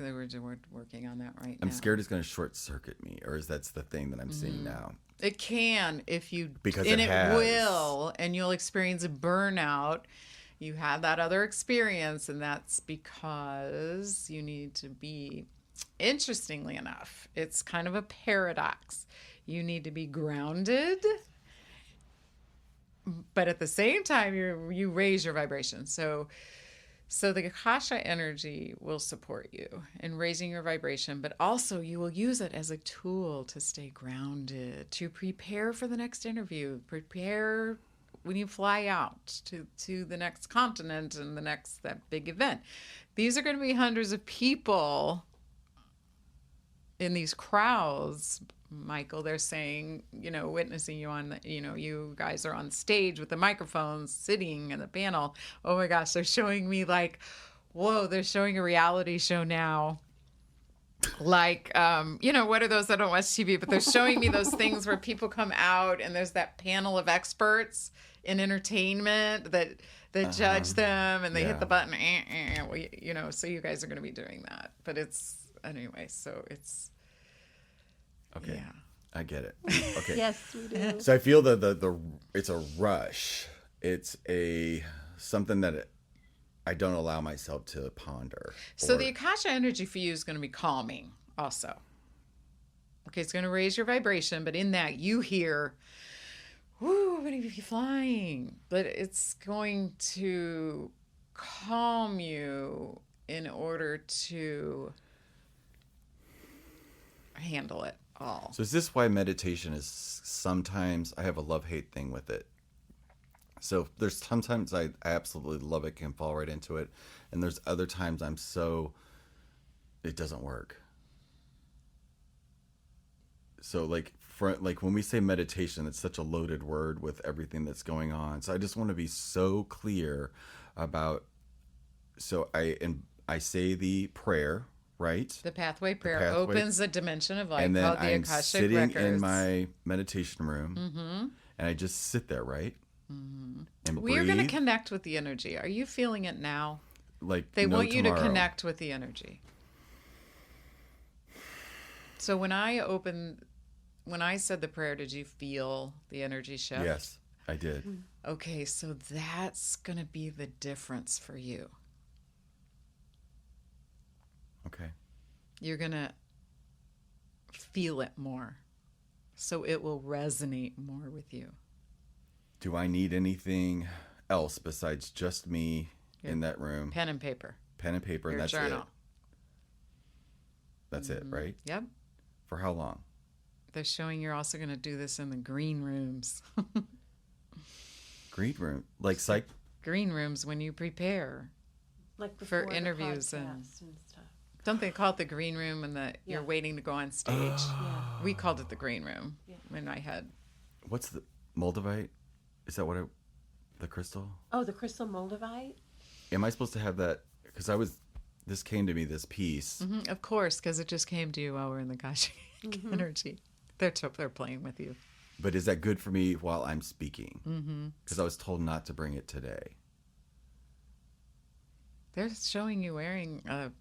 working on that right now.
I'm scared it's going to short circuit me, or is that's the thing that I'm seeing now?
It can if you,
Because
and
it has.
will, and you'll experience a burnout. You have that other experience, and that's because you need to be, interestingly enough, it's kind of a paradox. You need to be grounded, but at the same time, you raise your vibration. So the Akasha energy will support you in raising your vibration, but also you will use it as a tool to stay grounded, to prepare for the next interview, prepare when you fly out to the next continent and that big event. These are going to be hundreds of people in these crowds, Michael. They're saying, witnessing you on you guys are on stage with the microphones, sitting in the panel. Oh my gosh, they're showing me like, whoa, they're showing a reality show now. Like, what are those? I don't watch TV, but they're showing me those things where people come out and there's that panel of experts in entertainment that judge them, and they hit the button. So you guys are going to be doing that. But it's anyway. So it's
Okay.
Yeah.
I get it. Okay.
Yes, we do.
So I feel the it's a rush. It's something that I don't allow myself to ponder.
So the Akasha energy for you is going to be calming also. Okay, it's going to raise your vibration, but in that you hear, whoo, I'm going to be flying. But it's going to calm you in order to handle it all.
So is this why meditation is sometimes, I have a love-hate thing with it. So there's sometimes I absolutely love it, can fall right into it. And there's other times it doesn't work. So like when we say meditation, it's such a loaded word with everything that's going on. So I just want to be so clear about, so I say the prayer, right?
The pathway prayer opens a dimension of light
and then
called the
I'm
Akashic
sitting
Records.
in my meditation room, and I just sit there, right? And
We are going to
breathe,
connect with the energy. Are you feeling it now?
like
They
no
want you
tomorrow.
to connect with the energy. So when I said the prayer, did you feel the energy shift?
Yes, I did.
Okay, so that's going to be the difference for you.
Okay.
You're going to feel it more. So it will resonate more with you.
Do I need anything else besides just me in that room?
Pen and paper.
Pen and paper,
Your
and that's
journal.
it. That's it, right?
Yep.
For how long?
They're showing you're also going to do this in the green rooms.
Green room, like psych.
Green rooms when you prepare.
Like
For
before the
interviews and-
podcast and stuff.
Don't they call it the green room and you're waiting to go on stage?
Yeah.
We called it the green room
Yeah.
in my head.
What's the moldavite? Is that what the crystal?
Oh, the crystal moldavite?
Am I supposed to have that? Because this came to me, this piece.
Mm-hmm. Of course, because it just came to you while we're in the Akashic energy. They're playing with you.
But is that good for me while I'm speaking? Because I was told not to bring it today.
They're showing you wearing a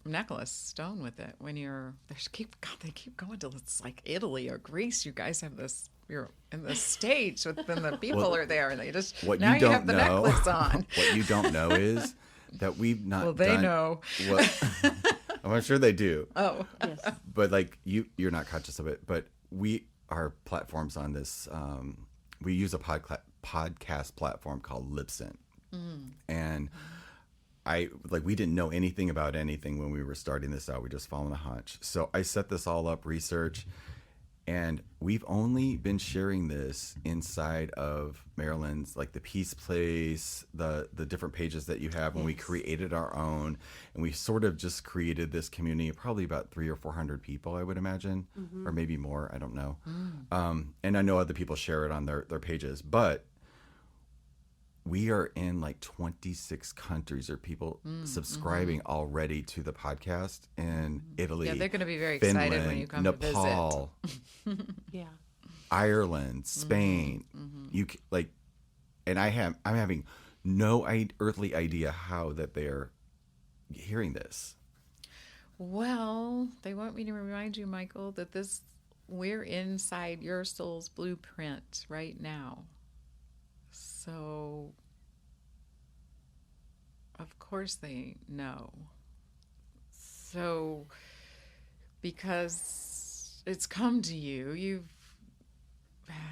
necklace stone with it when they keep going till it's like Italy or Greece. You guys have this. You're in the stage, then the people are there, and they just
What
now
you don't
have the
know,
necklace on.
what you don't know is that we've not.
Well, they
done
know.
What, I'm sure they do.
Oh,
Yes.
But like you're not conscious of it. But our platforms on this. We use a podcast platform called Libsyn, and we didn't know anything about anything when we were starting this out. We just followed a hunch. So I set this all up, research, and we've only been sharing this inside of Maryland's, like the Peace Place, the different pages that you have when we created our own, and we sort of just created this community, probably about 300 or 400 people, I would imagine, or maybe more. I don't know. And I know other people share it on their pages, but we are in like 26 countries or people subscribing already to the podcast in Italy.
yeah, they're going to be very
Finland,
excited when you come
Nepal,
Yeah.
Ireland, Spain. And I'm having no earthly idea how that they're hearing this.
to visit. Well, they want me to remind you, Michael, that we're inside your soul's blueprint right now. So, of course they know. So, because it's come to you, you've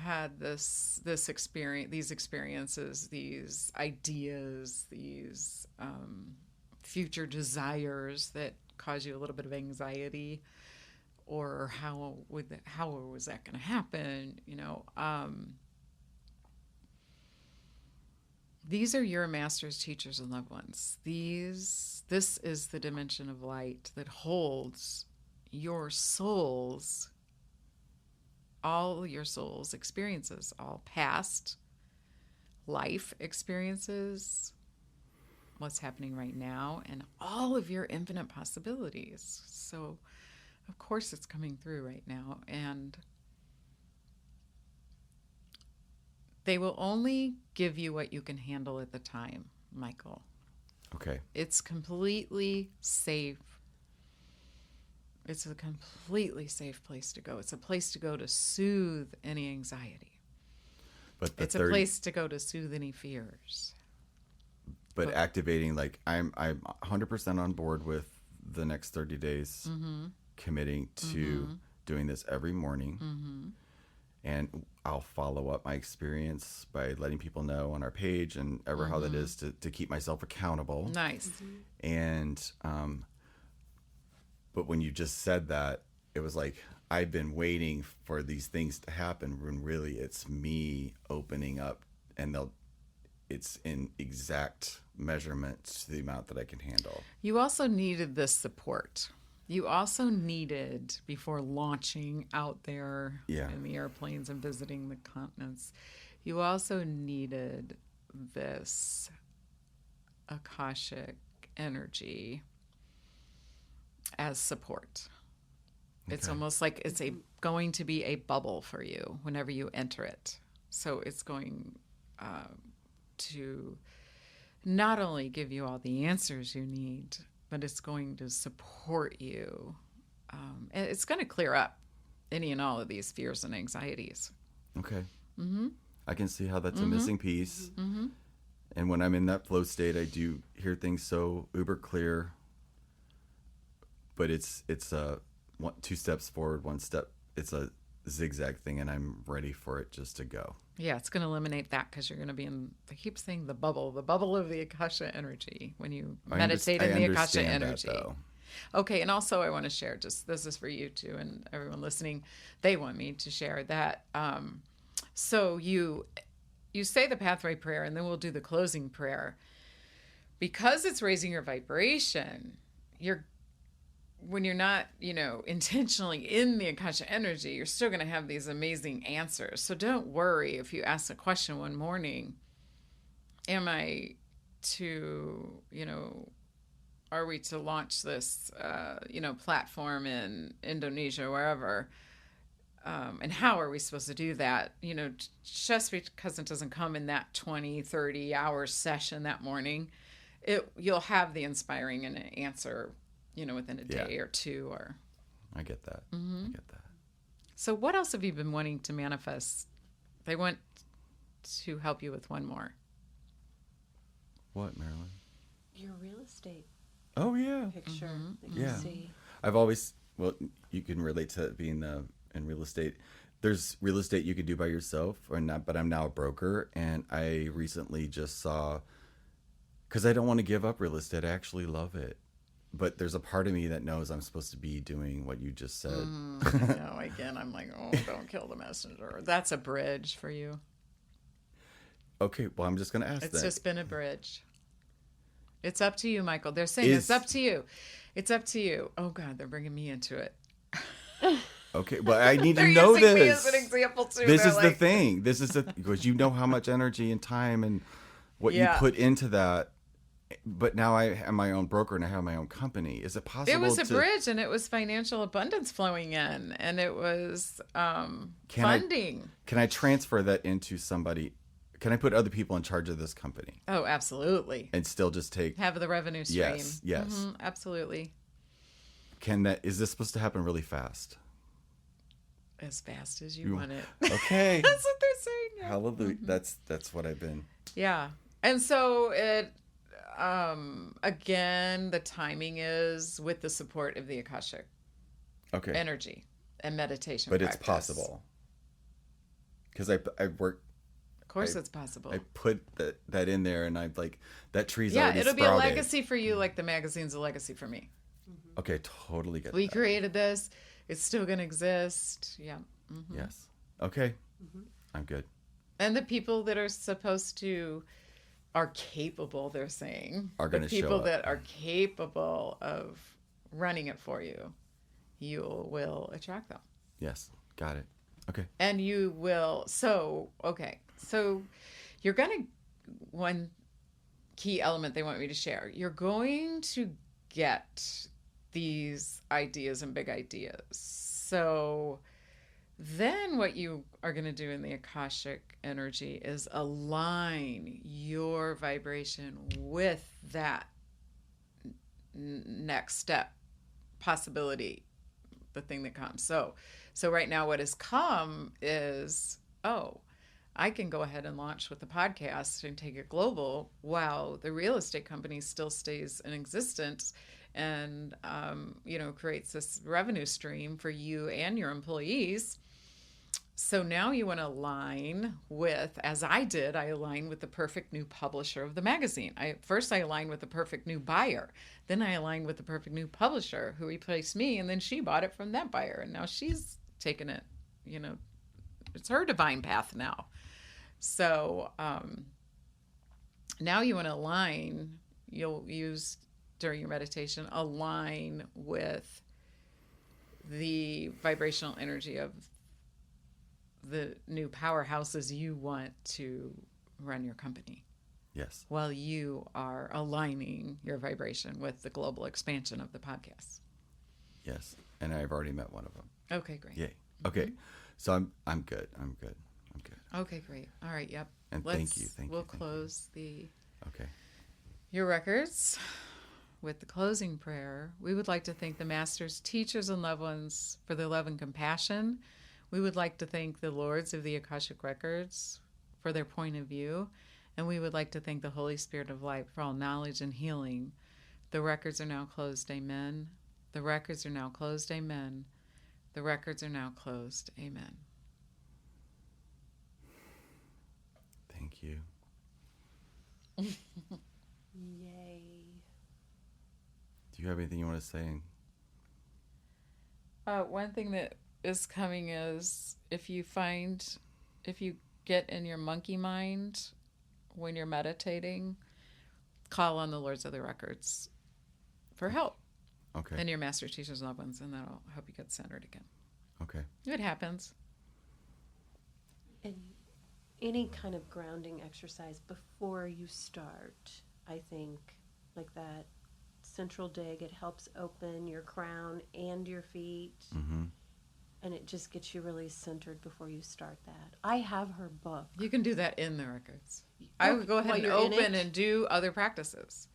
had this experience, these experiences, these ideas, these future desires that cause you a little bit of anxiety, or how was that going to happen? These are your masters, teachers, and loved ones. This is the dimension of light that holds your souls, all your soul's experiences, all past life experiences, what's happening right now, and all of your infinite possibilities. So, of course, it's coming through right now. And they will only give you what you can handle at the time, Michael.
Okay.
It's completely safe. It's a completely safe place to go. It's a place to go to soothe any anxiety.
But
It's a place to go to soothe any fears.
But activating, like I'm 100% on board with the next 30 days, committing to doing this every morning. And I'll follow up my experience by letting people know on our page and ever how that is to keep myself accountable.
Nice.
And, but when you just said that, it was like, I've been waiting for these things to happen when really it's me opening up, and it's in exact measurements to the amount that I can handle.
You also needed this support. You also needed, before launching out there in the airplanes and visiting the continents, you also needed this Akashic energy as support. It's almost like it's going to be a bubble for you whenever you enter it. So it's going to not only give you all the answers you need, but it's going to support you. And it's going to clear up any and all of these fears and anxieties.
Okay. I can see how that's a missing piece. And when I'm in that flow state, I do hear things so uber clear. But it's two steps forward, one step. It's a zigzag thing, and I'm ready for it just to go.
Yeah, it's going to eliminate that because you're going to be in, I keep saying the bubble of the Akasha energy when you meditate in the Akasha energy.
That, though.
Okay, and also I want to share, just this is for you too and everyone listening. They want me to share that. So you say the pathway prayer, and then we'll do the closing prayer. Because it's raising your vibration, when you're not, intentionally in the Akasha energy, you're still going to have these amazing answers. So don't worry if you ask a question one morning, am I to, are we to launch this, platform in Indonesia, wherever? And how are we supposed to do that? Just because it doesn't come in that 20, 30-hour session that morning, you'll have the inspiring and answer, within a day or two. Or
I get that. I get that.
So what else have you been wanting to manifest? They want to help you with one more.
What, Marilyn?
Your real estate
Oh, yeah.
picture that you
Yeah.
see.
I've always, you can relate to being in real estate. There's real estate you could do by yourself or not, but I'm now a broker, and I recently just saw, because I don't want to give up real estate. I actually love it. But there's a part of me that knows I'm supposed to be doing what you just said.
No, again, I'm like, oh, don't kill the messenger. That's a bridge for you.
Okay, well, I'm just going to ask
It's
that.
just been a bridge. It's up to you, Michael. They're saying it's up to you. It's up to you. Oh, God, they're bringing me into it.
Okay, but I need to
They're
know
using
this.
me as an example, too.
This
They're
is the
like,
thing. This is because you know how much energy and time and what you
Yeah.
put into that. But now I am my own broker and I have my own company. Is it possible?
It was a bridge, and it was financial abundance flowing in, and it was funding.
Can I transfer that into somebody? Can I put other people in charge of this company
Oh, absolutely.
and still just take?
Have the revenue stream.
Yes, yes.
Absolutely.
Is this supposed to happen really fast?
As fast as you want it.
Okay.
That's what they're saying. Yeah.
Hallelujah. That's what I've been.
Yeah. And so it, again, the timing is with the support of the Akashic
Okay.
energy and meditation.
But it's
practice.
possible. Because I work.
Of course, it's possible.
I put that in there, and I'm like, that tree's
Yeah,
already
it'll be
sprouted.
a legacy for you, like the magazine's a legacy for me.
Okay, totally get
We
that.
created this. It's still going to exist. Yeah.
Yes. Okay. I'm good.
And the people that are supposed to are capable, they're saying,
Are gonna
the
show
people
up.
that are capable of running it for you, you will attract them.
Yes. Got it. Okay.
And you will. So you're going to, one key element they want me to share, you're going to get these ideas and big ideas. So then what you are going to do in the Akashic energy is align your vibration with that next step possibility, the thing that comes. So right now what has come is, I can go ahead and launch with the podcast and take it global while the real estate company still stays in existence and, creates this revenue stream for you and your employees. So now you want to align with, as I did, I aligned with the perfect new publisher of the magazine. First I aligned with the perfect new buyer. Then I aligned with the perfect new publisher who replaced me, and then she bought it from that buyer. And now she's taken it, it's her divine path now. So now you want to align, you'll use during your meditation, align with the vibrational energy of the new powerhouses you want to run your company
Yes.
while you are aligning your vibration with the global expansion of the podcast.
Yes. And I've already met one of them.
Okay, great.
Yay. Okay. So I'm good. I'm good. I'm good.
Okay, great. All right, yep.
And thank you.
We'll close
Okay.
your records with the closing prayer. We would like to thank the masters, teachers, and loved ones for their love and compassion. We would like to thank the lords of the Akashic Records for their point of view. And we would like to thank the Holy Spirit of Light for all knowledge and healing. The records are now closed. Amen. The records are now closed. Amen. The records are now closed. Amen.
Thank you.
Yay.
Do you you have anything you want to say.
One thing that is coming is if you get in your monkey mind when you're meditating, call on the Lords of the Records for help.
Okay.
And your master teachers, loved ones, and that'll help you get centered again.
Okay.
It happens.
And any kind of grounding exercise before you start, I think, like that central dig, it helps open your crown and your feet.
Mm-hmm.
And it just gets you really centered before you start that. I have her book.
You can do that in the records. I would go ahead
While
and
you're in
open
it?
and do other practices.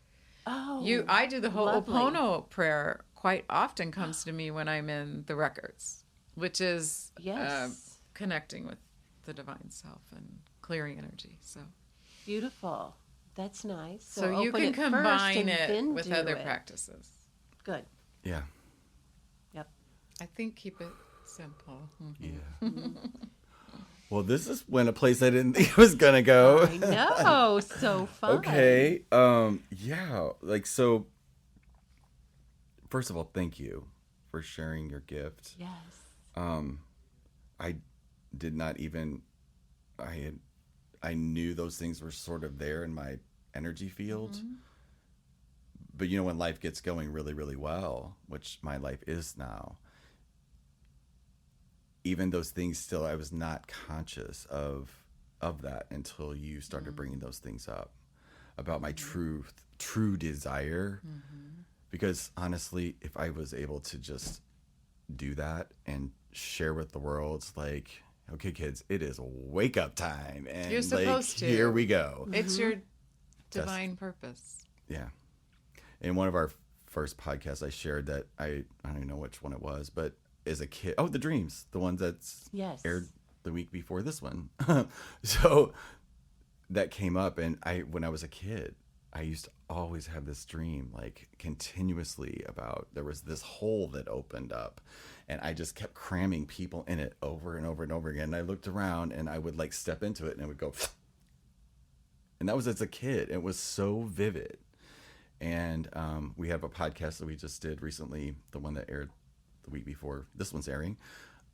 Oh,
I do the
lovely.
Ho'oponopono prayer quite often comes to me when I'm in the records, which is
Yes.
connecting with the divine self and clearing energy. So
Beautiful. That's nice.
so you
open
can
it first
combine
and
it
then
with
do
other
it.
practices.
Good.
Yeah.
Yep.
I think keep it simple.
Yeah.
Mm-hmm.
Well, this is when a place I didn't think it was gonna go.
I know. So fun.
Okay. Yeah. Like, so first of all, thank you for sharing your gift.
Yes.
I did not even I knew those things were sort of there in my energy field.
Mm-hmm.
But when life gets going really, really well, which my life is now, even those things still, I was not conscious of that until you started bringing those things up about my true desire. Because honestly, if I was able to just do that and share with the world, it's like, okay, kids, it is wake up time, and
You're supposed to.
Here we go.
It's your divine purpose.
Yeah. In one of our first podcasts, I shared that I don't even know which one it was, but as a kid, the dreams, the one that's
Yes.
aired the week before this one. So that came up, and when I was a kid, I used to always have this dream, like continuously, about there was this hole that opened up, and I just kept cramming people in it over and over and over again. And I looked around, and I would like step into it, and it would go, and that was as a kid. It was so vivid. And we have a podcast that we just did recently, the one that aired the week before this one's airing,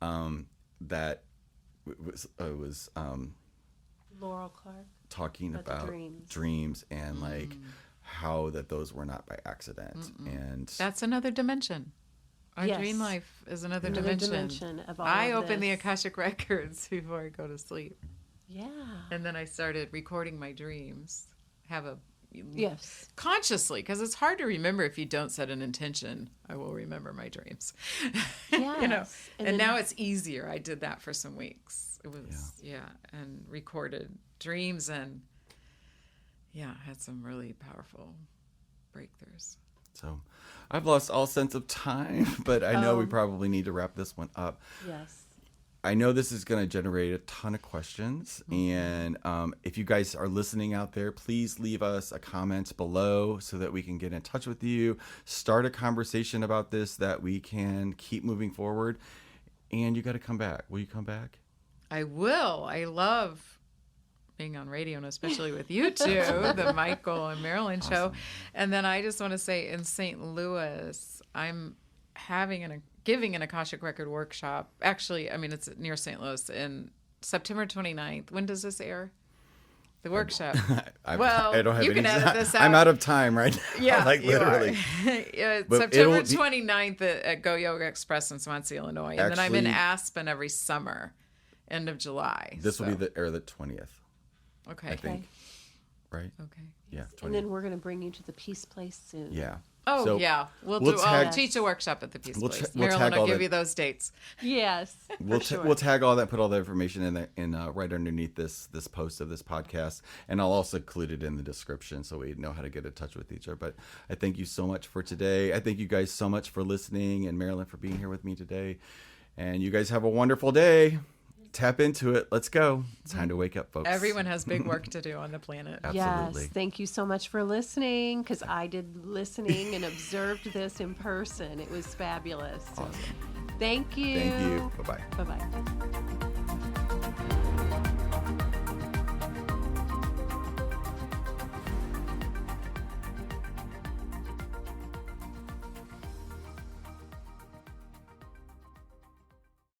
that was
Laurel Clark.
talking
About
about
the
dreams and like how that those were not by accident. And
That's another dimension. Our
Yes.
dream life is another
Another
dimension.
dimension of all
I
of
open the
this.
Akashic Records before I go to sleep.
Yeah.
And then I started recording my dreams.
Yes.
Consciously, because it's hard to remember if you don't set an intention. I will remember my dreams.
Yes.
And
then-
now it's easier. I did that for some weeks. It was, and recorded dreams and, had some really powerful breakthroughs.
so I've lost all sense of time, but I know we probably need to wrap this one up.
Yes.
I know this is going to generate a ton of questions. And if you guys are listening out there, please leave us a comment below so that we can get in touch with you, start a conversation about this, that we can keep moving forward. And you got to come back. Will you come back?
I will. I love being on radio, and especially with you two, the Michael and Marilyn show. And then I just want to say, in St. Louis, I'm giving an Akashic Record workshop. Actually, it's near St. Louis in September 29th. When does this air? The workshop.
I don't have
you can
any.
edit this out.
I'm out of time right now.
Yeah,
like
you are.
literally. But
September
it'll be-
29th at Go Yoga Express in Swansea, Illinois. And then I'm in
Actually-
Aspen every summer, end of July.
This will be the 20th,
Okay.
I think. Right?
Okay.
Yeah. 20th.
And then we're going to bring you to the Peace Place soon.
Yeah.
Oh,
So
yeah. I'll
tag-
teach a workshop at the Peace
We'll
Place.
we'll
Marilyn
tag
will
all
give
the-
you those dates.
Yes.
We'll
for sure.
we'll tag all that, put all the information in right underneath this post of this podcast, and I'll also include it in the description so we know how to get in touch with each other. But I thank you so much for today. I thank you guys so much for listening, and Marilyn for being here with me today. And you guys have a wonderful day. Tap into it. Let's go. It's time to wake up, folks.
Everyone has big work to do on the planet.
Absolutely.
Yes. Thank you so much for listening, because I did listening and observed this in person. It was fabulous.
Awesome.
Thank you.
Thank you. Bye-bye.
Bye-bye.